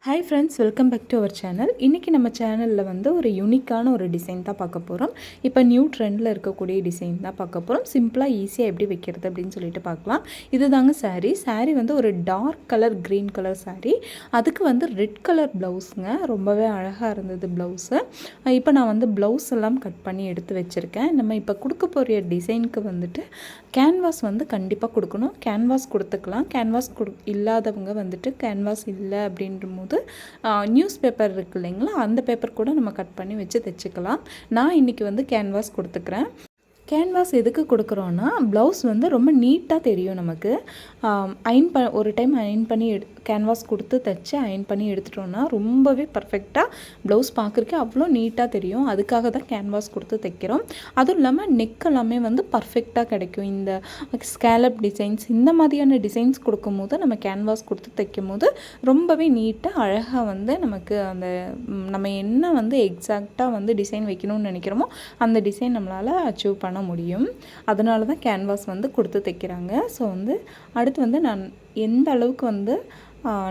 Hi friends, welcome back to our channel. இன்றைக்கி நம்ம சேனலில் வந்து ஒரு யூனிக்கான ஒரு டிசைன் தான் பார்க்க போகிறோம். இப்போ நியூ ட்ரெண்டில் இருக்கக்கூடிய டிசைன் தான் பார்க்க போகிறோம். சிம்பிளாக ஈஸியாக எப்படி வைக்கிறது அப்படின்னு சொல்லிட்டு பார்க்கலாம். இது தாங்க சாரீ வந்து ஒரு dark colour green colour sari. அதுக்கு வந்து ரெட் கலர் ப்ளவுஸுங்க. ரொம்பவே அழகாக இருந்தது ப்ளவுஸு. இப்போ நான் வந்து ப்ளவுஸ் எல்லாம் கட் பண்ணி எடுத்து வச்சுருக்கேன். நம்ம இப்போ கொடுக்க போகிற டிசைனுக்கு வந்துட்டு கேன்வாஸ் வந்து கண்டிப்பாக கொடுக்கணும். கேன்வாஸ் கொடுத்துக்கலாம். கேன்வாஸ் இல்லாதவங்க வந்துட்டு கேன்வாஸ் இல்லை அப்படின்ற போது நியூஸ் பேப்பர் இருக்குது இல்லைங்களா, அந்த பேப்பர் கூட நம்ம கட் பண்ணி வச்சு தைச்சிக்கலாம். நான் இன்றைக்கி வந்து கேன்வாஸ் கொடுத்துக்கிறேன். கேன்வாஸ் எதுக்கு கொடுக்குறோன்னா, ப்ளவுஸ் வந்து ரொம்ப நீட்டாக தெரியும் நமக்கு. ஒரு டைம் அயன் பண்ணி கேன்வாஸ் கொடுத்து தைச்சி அயன் பண்ணி எடுத்துட்டோன்னா ரொம்பவே பர்ஃபெக்டாக ப்ளவுஸ் பார்க்குறக்கே அவ்வளோ நீட்டாக தெரியும். அதுக்காக தான் கேன்வாஸ் கொடுத்து தைக்கிறோம். அதுவும் இல்லாமல் நெக் எல்லாமே வந்து பர்ஃபெக்டாக கிடைக்கும். இந்த ஸ்கேலப் டிசைன்ஸ் இந்த மாதிரியான டிசைன்ஸ் கொடுக்கும்போது நம்ம கேன்வாஸ் கொடுத்து தைக்கும் போது ரொம்பவே நீட்டாக அழகாக வந்து நமக்கு அந்த நம்ம என்ன வந்து எக்ஸாக்டாக வந்து டிசைன் வைக்கணும்னு நினைக்கிறோமோ அந்த டிசைன் நம்மளால் அச்சீவ் பண்ண முடியும். அதனால தான் கேன்வாஸ் வந்து கொடுத்து தைக்கிறாங்க. ஸோ வந்து அடுத்து வந்து நான் எந்த அளவுக்கு வந்து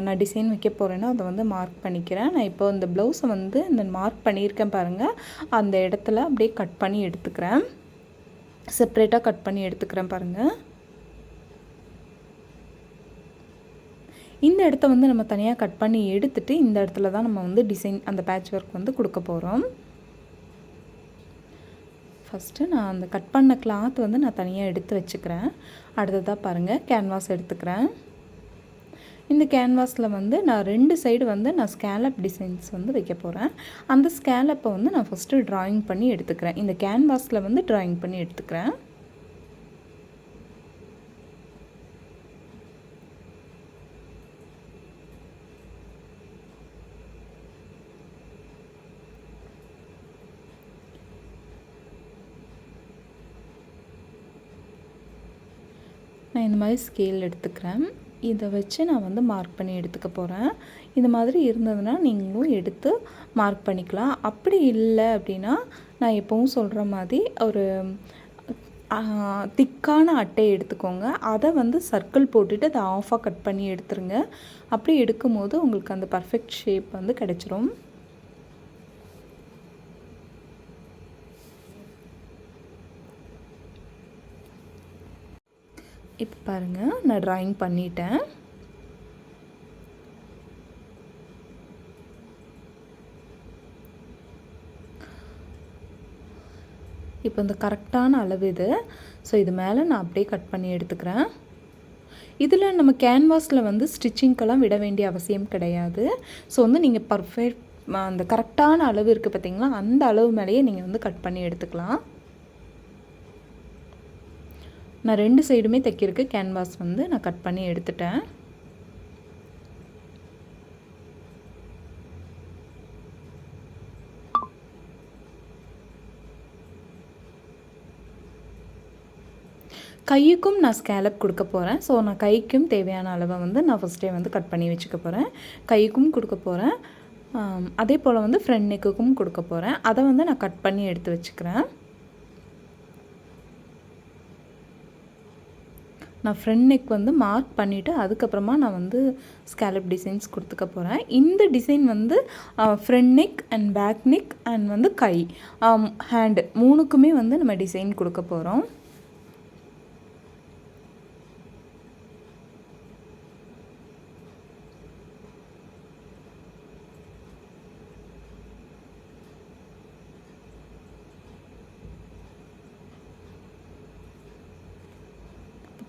நான் டிசைன் வைக்க போகிறேன்னா அதை வந்து மார்க் பண்ணிக்கிறேன். நான் இப்போ இந்த ப்ளவுஸை வந்து இந்த மார்க் பண்ணியிருக்கேன் பாருங்கள், அந்த இடத்துல அப்படியே கட் பண்ணி எடுத்துக்கிறேன். செப்ரேட்டாக கட் பண்ணி எடுத்துக்கிறேன் பாருங்கள். இந்த இடத்த வந்து நம்ம தனியாக கட் பண்ணி எடுத்துகிட்டு இந்த இடத்துல தான் நம்ம வந்து டிசைன் அந்த பேட்ச் ஒர்க் வந்து கொடுக்க போகிறோம். ஃபஸ்ட்டு நான் அந்த கட் பண்ண கிளாத் வந்து நான் தனியாக எடுத்து வச்சுக்கிறேன். அடுத்ததாக பாருங்கள், கேன்வாஸ் எடுத்துக்கிறேன். இந்த கேன்வாஸில் வந்து நான் 2 சைடு வந்து நான் ஸ்கேலப் டிசைன்ஸ் வந்து வைக்க போகிறேன். அந்த ஸ்கேலப்பை வந்து நான் ஃபஸ்ட்டு ட்ராயிங் பண்ணி எடுத்துக்கிறேன். இந்த கேன்வாஸில் வந்து ட்ராயிங் பண்ணி எடுத்துக்கிறேன். நான் இந்த மாதிரி ஸ்கேல் எடுத்துக்கிறேன். இதை வச்சு நான் வந்து மார்க் பண்ணி எடுத்துக்க போகிறேன். இந்த மாதிரி இருந்ததுன்னா நீங்களும் எடுத்து மார்க் பண்ணிக்கலாம். அப்படி இல்லை அப்படின்னா நான் எப்பவும் சொல்கிற மாதிரி ஒரு திக்கான அட்டை எடுத்துக்கோங்க. அதை வந்து சர்க்கிள் போட்டுட்டு அதை ஆஃபாக கட் பண்ணி எடுத்துருங்க. அப்படி எடுக்கும்போது உங்களுக்கு அந்த பர்ஃபெக்ட் ஷேப் வந்து கிடச்சிரும். இப்போ பாருங்கள், நான் ட்ராயிங் பண்ணிட்டேன். இப்போ இந்த கரெக்டான அளவு இது. ஸோ இது மேலே நான் அப்படியே கட் பண்ணி எடுத்துக்கிறேன். இதில் நம்ம கேன்வாஸில் வந்து ஸ்டிச்சிங்க்கெல்லாம் விட வேண்டிய அவசியம் கிடையாது. ஸோ வந்து நீங்கள் பர்ஃபெக்ட் அந்த கரெக்டான அளவு இருக்குது பார்த்தீங்களா, அந்த அளவு மேலேயே நீங்கள் வந்து கட் பண்ணி எடுத்துக்கலாம். நான் 2 சைடுமே தைக்கிறதுக்கு கேன்வாஸ் வந்து நான் கட் பண்ணி எடுத்துட்டேன். கைக்கும் நான் ஸ்கேலப் கொடுக்க போகிறேன். ஸோ நான் கைக்கும் தேவையான அளவை வந்து நான் ஃபஸ்ட்டே வந்து கட் பண்ணி வச்சுக்க போகிறேன். கைக்கும் கொடுக்க போகிறேன். அதே போல் வந்து ஃப்ரண்ட் நெக்குக்கும் கொடுக்க போகிறேன். அதை வந்து நான் கட் பண்ணி எடுத்து வச்சுக்கிறேன். நான் ஃப்ரண்ட் நெக் வந்து மார்க் பண்ணிவிட்டு அதுக்கப்புறமா நான் வந்து ஸ்கேலப் டிசைன்ஸ் கொடுத்துக்க போகிறேன். இந்த டிசைன் வந்து front neck and back neck and வந்து கை, ஹேண்டு 3க்குமே வந்து நம்ம டிசைன் கொடுக்க போகிறோம்.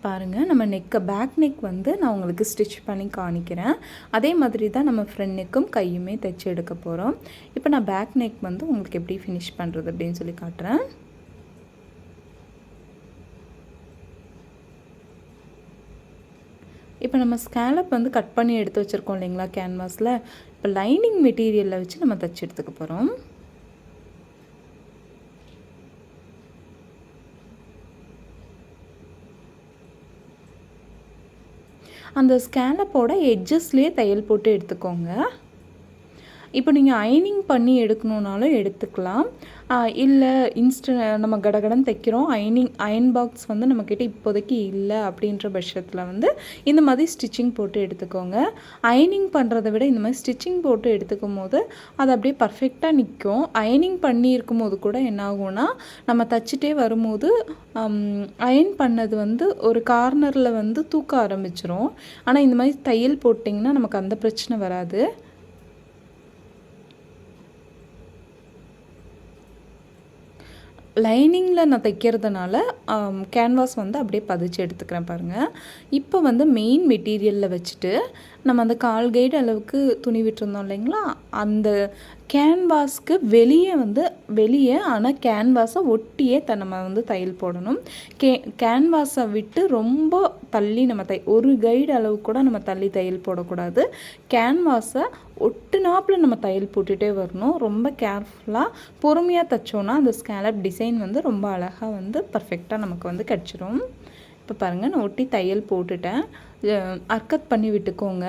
பாருங்கள், நம்ம பேக் நெக் வந்து நான் உங்களுக்கு ஸ்டிச் பண்ணி காணிக்கிறேன். அதே மாதிரி தான் நம்ம ஃப்ரண்ட் நெக்கும் கையுமே தைச்சி எடுக்க போகிறோம். இப்போ நான் பேக் நெக் வந்து உங்களுக்கு எப்படி ஃபினிஷ் பண்ணுறது அப்படின்னு சொல்லி காட்டுறேன். இப்போ நம்ம ஸ்கேலப் வந்து கட் பண்ணி எடுத்து வச்சுருக்கோம் இல்லைங்களா கேன்வாஸில், இப்போ லைனிங் மெட்டீரியலில் வச்சு நம்ம தைச்சி எடுத்துக்க போகிறோம். அந்த ஸ்கேலப்போட எட்ஜஸ்லேயே தையல் போட்டு எடுத்துக்கோங்க. இப்போ நீங்கள் அயனிங் பண்ணி எடுக்கணுன்னாலும் எடுத்துக்கலாம். இல்லை நம்ம கடகடன்னு தைக்கிறோம், அயன் பாக்ஸ் வந்து நம்மக்கிட்ட இப்போதைக்கு இல்லை அப்படின்ற பட்சத்தில் வந்து இந்த மாதிரி ஸ்டிச்சிங் போட்டு எடுத்துக்கோங்க. அயனிங் பண்ணுறத விட இந்த மாதிரி ஸ்டிச்சிங் போட்டு எடுத்துக்கும் போது அது அப்படியே பர்ஃபெக்டாக நிற்கும். அயனிங் பண்ணி இருக்கும்போது கூட என்ன ஆகும்னா, நம்ம தச்சுட்டே வரும்போது அயன் பண்ணது வந்து ஒரு கார்னரில் வந்து தூக்க ஆரம்பிச்சிரும். ஆனால் இந்த மாதிரி தையல் போட்டிங்கன்னா நமக்கு அந்த பிரச்சனை வராது. லைனிங்கில் நான் தைக்கிறதுனால கேன்வாஸ் வந்து அப்படியே பதிச்சு எடுத்துக்கிறேன் பாருங்கள். இப்போ வந்து மெயின் மெட்டீரியலில் வச்சுட்டு நம்ம அந்த 1/4 கைடு அளவுக்கு துணி விட்டுருந்தோம் இல்லைங்களா, அந்த கேன்வாஸ்க்கு வெளியே ஆனால் கேன்வாஸை ஒட்டியே நம்ம வந்து தையல் போடணும். கேன்வாஸை விட்டு ரொம்ப தள்ளி நம்ம ஒரு கைடு அளவு கூட நம்ம தள்ளி தையல் போடக்கூடாது. கேன்வாஸை ஒட்டுனாப்பில் நம்ம தையல் போட்டுகிட்டே வரணும். ரொம்ப கேர்ஃபுல்லாக பொறுமையாக தைச்சோன்னா அந்த ஸ்கேலப் டிசைன் வந்து ரொம்ப அழகாக வந்து பர்ஃபெக்டாக நமக்கு வந்து கிடச்சிரும். இப்போ பாருங்கள், நான் ஒட்டி தையல் போட்டுட்டேன். அர்க்கத் பண்ணி விட்டுக்கோங்க.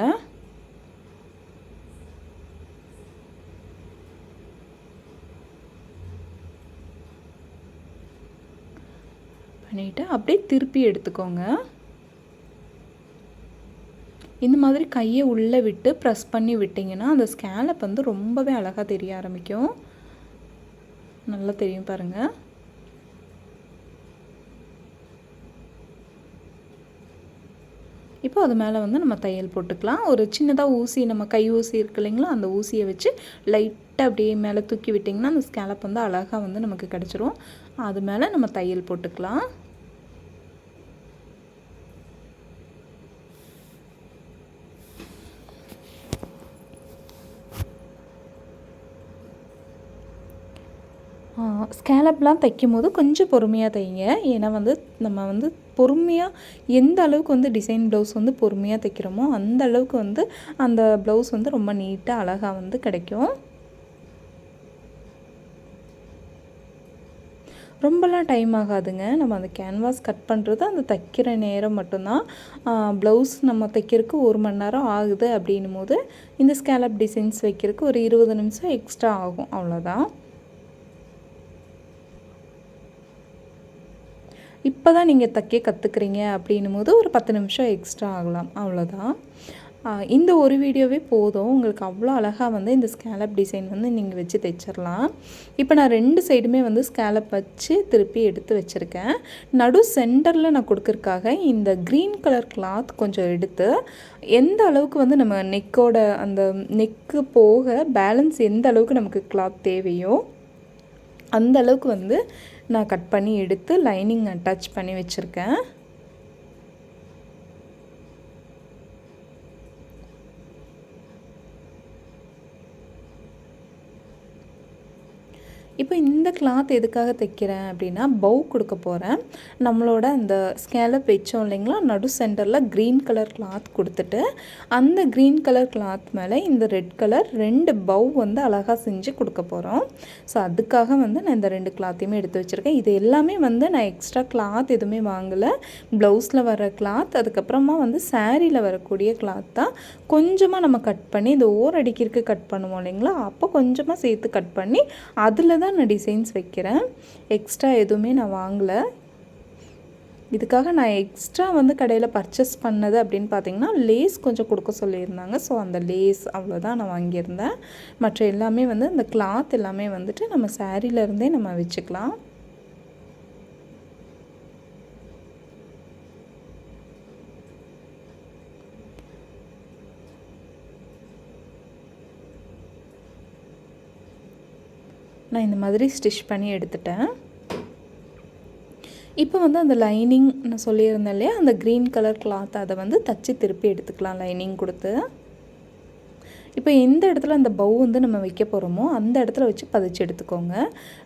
பண்ணிவிட்டு அப்படியே திருப்பி எடுத்துக்கோங்க. இந்த மாதிரி கையை உள்ளே விட்டு ப்ரெஸ் பண்ணி விட்டிங்கன்னா அந்த ஸ்கேலப் வந்து ரொம்பவே அழகாக தெரிய ஆரம்பிக்கும். நல்லா தெரியும் பாருங்கள். இப்போ அது மேலே வந்து நம்ம தையல் போட்டுக்கலாம். ஒரு சின்னதாக ஊசி, நம்ம கை ஊசி இருக்கு இல்லைங்களா, அந்த ஊசியை வச்சு லைட்டாக அப்படியே மேலே தூக்கி விட்டிங்கன்னா அந்த ஸ்கேலப் வந்து அழகாக வந்து நமக்கு கிடச்சிரும். அது மேலே நம்ம தையல் போட்டுக்கலாம். ஸ்கேலப்லாம் தைக்கும் போது கொஞ்சம் பொறுமையாக தைங்க. ஏன்னா வந்து நம்ம வந்து பொறுமையாக எந்த அளவுக்கு வந்து டிசைன் ப்ளவுஸ் வந்து பொறுமையாக தைக்கிறோமோ அந்த அளவுக்கு வந்து அந்த ப்ளவுஸ் வந்து ரொம்ப நீட்டாக அழகாக வந்து கிடைக்கும். ரொம்பலாம் டைம் ஆகாதுங்க. நம்ம அந்த கேன்வாஸ் கட் பண்ணுறது அந்த தைக்கிற நேரம் மட்டும்தான். ப்ளவுஸ் நம்ம தைக்கிறதுக்கு 1 மணி நேரம் ஆகுது அப்படின்னும் போது இந்த ஸ்கேலப் டிசைன்ஸ் வைக்கிறதுக்கு ஒரு 20 நிமிஷம் எக்ஸ்ட்ரா ஆகும், அவ்வளோதான். இப்போ தான் நீங்கள் தைக்க கற்றுக்குறீங்க அப்படின்னும் போது ஒரு 10 நிமிஷம் எக்ஸ்ட்ரா ஆகலாம், அவ்வளோதான். இந்த ஒரு வீடியோவே போதும், உங்களுக்கு அவ்வளோ அழகாக வந்து இந்த ஸ்கேலப் டிசைன் வந்து நீங்கள் வச்சு தைச்சிடலாம். இப்போ நான் 2 சைடுமே வந்து ஸ்கேலப் வச்சு திருப்பி எடுத்து வச்சுருக்கேன். நடு சென்டரில் நான் கொடுக்கறக்காக இந்த க்ரீன் கலர் கிளாத் கொஞ்சம் எடுத்து எந்த அளவுக்கு வந்து நம்ம நெக்கோட அந்த நெக்கு போக பேலன்ஸ் எந்த அளவுக்கு நமக்கு கிளாத் தேவையோ அந்த அளவுக்கு வந்து நான் கட் பண்ணி எடுத்து லைனிங் அட்டாச் பண்ணி வச்சுருக்கேன். இப்போ இந்த கிளாத் எதுக்காக தைக்கிறேன் அப்படின்னா, பவு கொடுக்க போகிறேன். நம்மளோட அந்த ஸ்கேலப் வச்சோம் இல்லைங்களா, நடு சென்டரில் க்ரீன் கலர் கிளாத் கொடுத்துட்டு அந்த க்ரீன் கலர் கிளாத் மேலே இந்த ரெட் கலர் 2 பவு வந்து அழகாக செஞ்சு கொடுக்க போகிறோம். ஸோ அதுக்காக வந்து நான் இந்த 2 கிளாத்தையுமே எடுத்து வச்சுருக்கேன். இது எல்லாமே வந்து நான் எக்ஸ்ட்ரா கிளாத் எதுவுமே வாங்கலை. ப்ளவுஸில் வர கிளாத், அதுக்கப்புறமா வந்து சாரியில் வரக்கூடிய கிளாத் தான் கொஞ்சமாக நம்ம கட் பண்ணி இந்த ஓர் அடிக்கிறதுக்கு கட் பண்ணுவோம் இல்லைங்களா, அப்போ கொஞ்சமாக சேர்த்து கட் பண்ணி அதில் தான் நான் டிசைன்ஸ் வைக்கிறேன். எக்ஸ்ட்ரா எதுவுமே நான் வாங்கலை. இதுக்காக நான் எக்ஸ்ட்ரா வந்து கடையில் பர்ச்சேஸ் பண்ணது அப்படின்னு பார்த்தீங்கன்னா, லேஸ் கொஞ்சம் கொடுக்க சொல்லியிருந்தாங்க. ஸோ அந்த லேஸ் அவ்வளோதான் நான் வாங்கியிருந்தேன். மற்ற எல்லாமே வந்து இந்த கிளாத் எல்லாமே வந்துட்டு நம்ம சாரியிலேருந்தே நம்ம வச்சுக்கலாம். நான் இந்த மாதிரி ஸ்டிச் பண்ணி எடுத்துட்டேன். இப்போ வந்து அந்த லைனிங் நான் சொல்லியிருந்தேன் இல்லையா, அந்த க்ரீன் கலர் கிளாத் அதை வந்து தச்சு திருப்பி எடுத்துக்கலாம் லைனிங் கொடுத்து. இப்போ எந்த இடத்துல அந்த பவு வந்து நம்ம வைக்க போகிறோமோ அந்த இடத்துல வச்சு பதிச்சு எடுத்துக்கோங்க.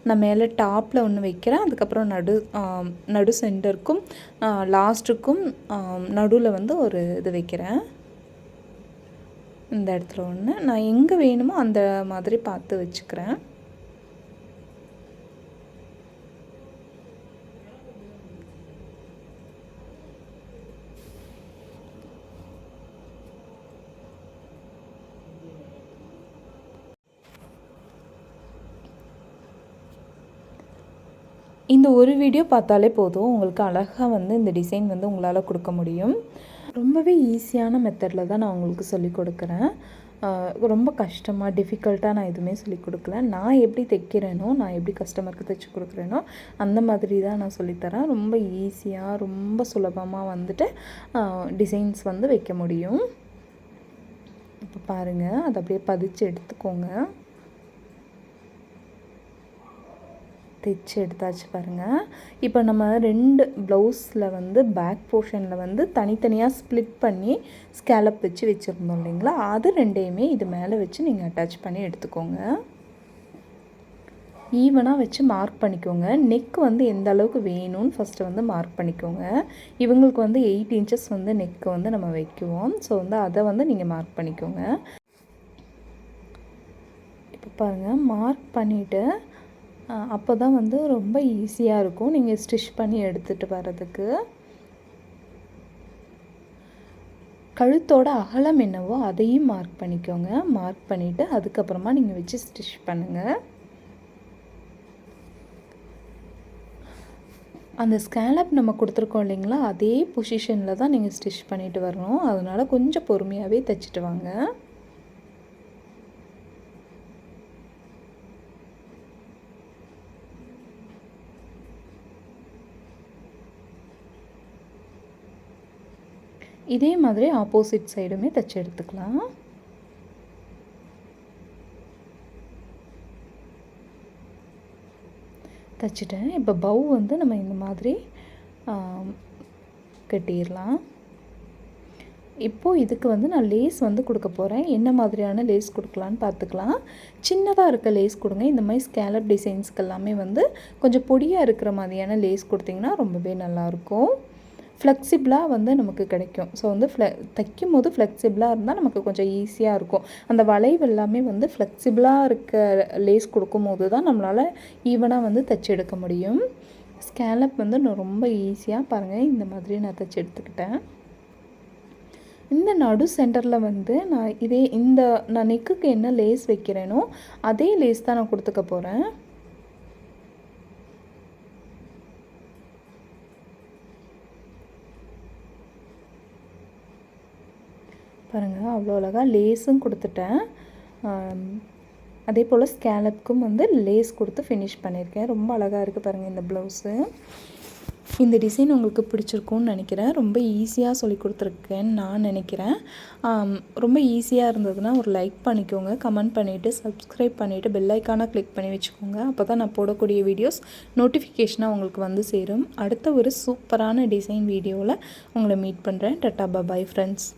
நான் மேலே டாப்பில் ஒன்று வைக்கிறேன், அதுக்கப்புறம் நடு சென்டருக்கும் லாஸ்ட்டுக்கும் நடுவில் வந்து ஒரு இது வைக்கிறேன். இந்த இடத்துல ஒன்று நான் எங்கே வேணுமோ அந்த மாதிரி பார்த்து வச்சுக்கிறேன். இந்த ஒரு வீடியோ பார்த்தாலே போதும், உங்களுக்கு அழகாக வந்து இந்த டிசைன் வந்து உங்களால் கொடுக்க முடியும். ரொம்பவே ஈஸியான மெத்தடில் தான் நான் உங்களுக்கு சொல்லிக் கொடுக்குறேன். ரொம்ப கஷ்டமாக டிஃபிகல்ட்டாக நான் எதுவுமே சொல்லிக் கொடுக்கல. நான் எப்படி தைக்கிறேனோ, நான் எப்படி கஸ்டமருக்கு தைச்சி கொடுக்குறேனோ அந்த மாதிரி தான் நான் சொல்லித்தரேன். ரொம்ப ஈஸியாக ரொம்ப சுலபமாக வந்துட்டு டிசைன்ஸ் வந்து வைக்க முடியும். இப்போ பாருங்கள், அதை அப்படியே பதிச்சு எடுத்துக்கோங்க. தைச்சி எடுத்தாச்சு பாருங்கள். இப்போ நம்ம 2 ப்ளவுஸில் வந்து பேக் போர்ஷனில் வந்து தனித்தனியாக ஸ்ப்ளிட் பண்ணி ஸ்கேலப் வச்சு வச்சுருந்தோம் இல்லைங்களா, அது 2யுமே இது மேலே வச்சு நீங்கள் அட்டாச் பண்ணி எடுத்துக்கோங்க. ஈவனாக வச்சு மார்க் பண்ணிக்கோங்க. நெக் வந்து எந்த அளவுக்கு வேணும்னு ஃபஸ்ட்டு வந்து மார்க் பண்ணிக்கோங்க. இவங்களுக்கு வந்து 8 இன்ச்சஸ் வந்து நெக்கு வந்து நம்ம வைக்குவோம். ஸோ வந்து அதை வந்து நீங்கள் மார்க் பண்ணிக்கோங்க. இப்போ பாருங்கள், மார்க் பண்ணிவிட்டு அப்போ தான் வந்து ரொம்ப ஈஸியாக இருக்கும் நீங்கள் ஸ்டிச் பண்ணி எடுத்துகிட்டு வர்றதுக்கு. கழுத்தோட அகலம் என்னவோ அதையும் மார்க் பண்ணிக்கோங்க. மார்க் பண்ணிவிட்டு அதுக்கப்புறமா நீங்கள் வச்சு ஸ்டிச் பண்ணுங்கள். அந்த ஸ்கேலப் நம்ம கொடுத்துருக்கோம் இல்லைங்களா, அதே பொசிஷனில் தான் நீங்கள் ஸ்டிச் பண்ணிட்டு வரணும். அதனால் கொஞ்சம் பொறுமையாகவே தைச்சிட்டு வாங்க. இதே மாதிரி ஆப்போசிட் சைடுமே தைச்சி எடுத்துக்கலாம். தைச்சிட்டேன். இப்போ பவ் வந்து நம்ம இந்த மாதிரி கட்டிடலாம். இப்போது இதுக்கு வந்து நான் லேஸ் வந்து கொடுக்க போகிறேன். என்ன மாதிரியான லேஸ் கொடுக்கலான்னு பார்த்துக்கலாம். சின்னதாக இருக்க லேஸ் கொடுங்க. இந்த மாதிரி ஸ்கேலப் டிசைன்ஸ்க்கு எல்லாமே வந்து கொஞ்சம் பொடியாக இருக்கிற மாதிரியான லேஸ் கொடுத்திங்கன்னா ரொம்பவே நல்லாயிருக்கும். ஃப்ளெக்சிபிளாக வந்து நமக்கு கிடைக்கும். ஸோ வந்து தைக்கும் போது ஃப்ளெக்சிபிளாக இருந்தால் நமக்கு கொஞ்சம் ஈஸியாக இருக்கும். அந்த வளைவு எல்லாமே வந்து ஃப்ளெக்சிபிளாக இருக்க லேஸ் கொடுக்கும்போது தான் நம்மளால் ஈவனாக வந்து தைச்சி எடுக்க முடியும். ஸ்கேலப் வந்து நான் ரொம்ப ஈஸியாக பாருங்கள் இந்த மாதிரி நான் தைச்சி எடுத்துக்கிட்டேன். இந்த நடு சென்டரில் வந்து நான் நெக்குக்கு என்ன லேஸ் வைக்கிறேனோ அதே லேஸ் தான் நான் கொடுத்துக்க போகிறேன். பாருங்கள், அவ்வளோ அழகாக லேஸும் கொடுத்துட்டேன். அதே போல் ஸ்கேலப்புக்கும் வந்து லேஸ் கொடுத்து ஃபினிஷ் பண்ணியிருக்கேன். ரொம்ப அழகாக இருக்குது பாருங்கள் இந்த ப்ளவுஸு. இந்த டிசைன் உங்களுக்கு பிடிச்சிருக்கும்னு நினைக்கிறேன். ரொம்ப ஈஸியாக சொல்லி கொடுத்துருக்கேன்னு நான் நினைக்கிறேன். ரொம்ப ஈஸியாக இருந்ததுன்னா ஒரு லைக் பண்ணிக்கோங்க, கமெண்ட் பண்ணிவிட்டு சப்ஸ்கிரைப் பண்ணிவிட்டு பெல் ஐக்கானை கிளிக் பண்ணி வச்சுக்கோங்க. அப்போ தான் நான் போடக்கூடிய வீடியோஸ் நோட்டிஃபிகேஷனாக உங்களுக்கு வந்து சேரும். அடுத்த ஒரு சூப்பரான டிசைன் வீடியோவில் உங்களை மீட் பண்ணுறேன். Tata bye friends.